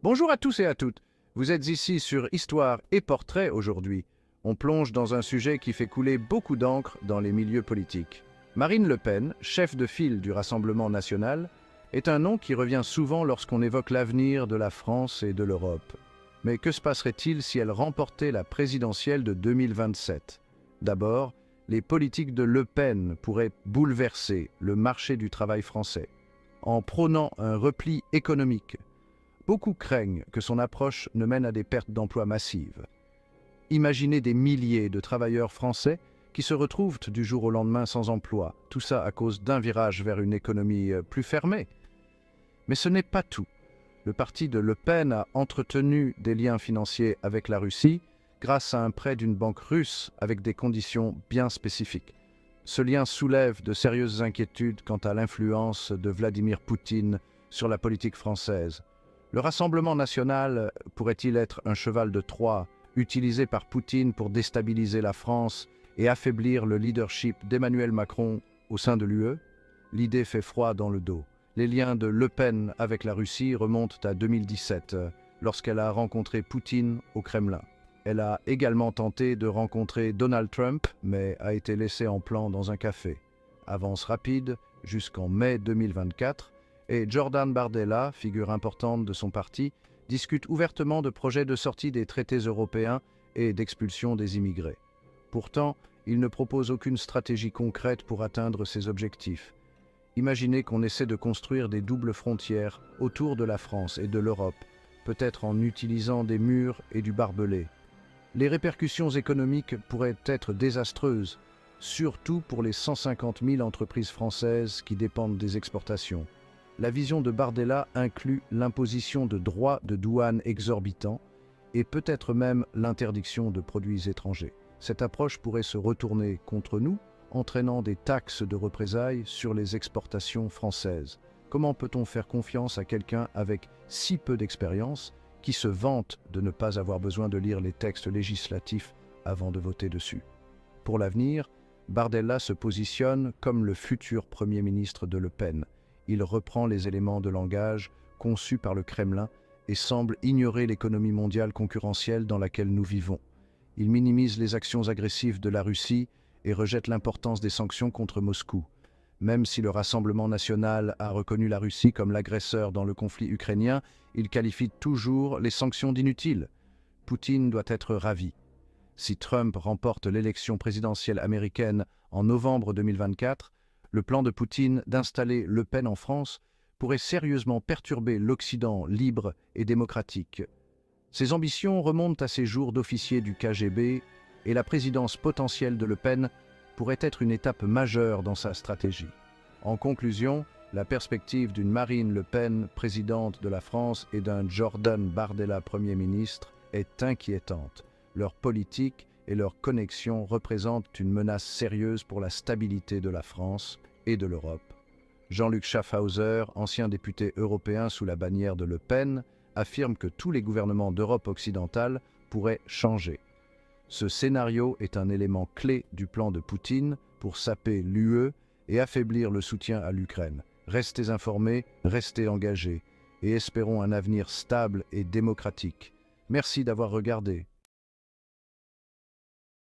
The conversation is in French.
Bonjour à tous et à toutes. Vous êtes ici sur Histoire et Portrait aujourd'hui. On plonge dans un sujet qui fait couler beaucoup d'encre dans les milieux politiques. Marine Le Pen, chef de file du Rassemblement national, est un nom qui revient souvent lorsqu'on évoque l'avenir de la France et de l'Europe. Mais que se passerait-il si elle remportait la présidentielle de 2027? D'abord, les politiques de Le Pen pourraient bouleverser le marché du travail français. En prônant un repli économique, beaucoup craignent que son approche ne mène à des pertes d'emplois massives. Imaginez des milliers de travailleurs français qui se retrouvent du jour au lendemain sans emploi, tout ça à cause d'un virage vers une économie plus fermée. Mais ce n'est pas tout. Le parti de Le Pen a entretenu des liens financiers avec la Russie grâce à un prêt d'une banque russe avec des conditions bien spécifiques. Ce lien soulève de sérieuses inquiétudes quant à l'influence de Vladimir Poutine sur la politique française. Le Rassemblement national pourrait-il être un cheval de Troie utilisé par Poutine pour déstabiliser la France et affaiblir le leadership d'Emmanuel Macron au sein de l'UE? L'idée fait froid dans le dos. Les liens de Le Pen avec la Russie remontent à 2017, lorsqu'elle a rencontré Poutine au Kremlin. Elle a également tenté de rencontrer Donald Trump, mais a été laissée en plan dans un café. Avance rapide jusqu'en mai 2024, et Jordan Bardella, figure importante de son parti, discute ouvertement de projets de sortie des traités européens et d'expulsion des immigrés. Pourtant, il ne propose aucune stratégie concrète pour atteindre ses objectifs. Imaginez qu'on essaie de construire des doubles frontières autour de la France et de l'Europe, peut-être en utilisant des murs et du barbelé. Les répercussions économiques pourraient être désastreuses, surtout pour les 150 000 entreprises françaises qui dépendent des exportations. La vision de Bardella inclut l'imposition de droits de douane exorbitants et peut-être même l'interdiction de produits étrangers. Cette approche pourrait se retourner contre nous, entraînant des taxes de représailles sur les exportations françaises. Comment peut-on faire confiance à quelqu'un avec si peu d'expérience qui se vante de ne pas avoir besoin de lire les textes législatifs avant de voter dessus? Pour l'avenir, Bardella se positionne comme le futur Premier ministre de Le Pen. Il reprend les éléments de langage conçus par le Kremlin et semble ignorer l'économie mondiale concurrentielle dans laquelle nous vivons. Il minimise les actions agressives de la Russie et rejette l'importance des sanctions contre Moscou. Même si le Rassemblement national a reconnu la Russie comme l'agresseur dans le conflit ukrainien, il qualifie toujours les sanctions d'inutiles. Poutine doit être ravi. Si Trump remporte l'élection présidentielle américaine en novembre 2024, le plan de Poutine d'installer Le Pen en France pourrait sérieusement perturber l'Occident libre et démocratique. Ses ambitions remontent à ses jours d'officier du KGB et la présidence potentielle de Le Pen pourrait être une étape majeure dans sa stratégie. En conclusion, la perspective d'une Marine Le Pen, présidente de la France, et d'un Jordan Bardella, Premier ministre, est inquiétante. Leur politique et leurs connexions représentent une menace sérieuse pour la stabilité de la France et de l'Europe. Jean-Luc Schaffhauser, ancien député européen sous la bannière de Le Pen, affirme que tous les gouvernements d'Europe occidentale pourraient changer. Ce scénario est un élément clé du plan de Poutine pour saper l'UE et affaiblir le soutien à l'Ukraine. Restez informés, restez engagés et espérons un avenir stable et démocratique. Merci d'avoir regardé.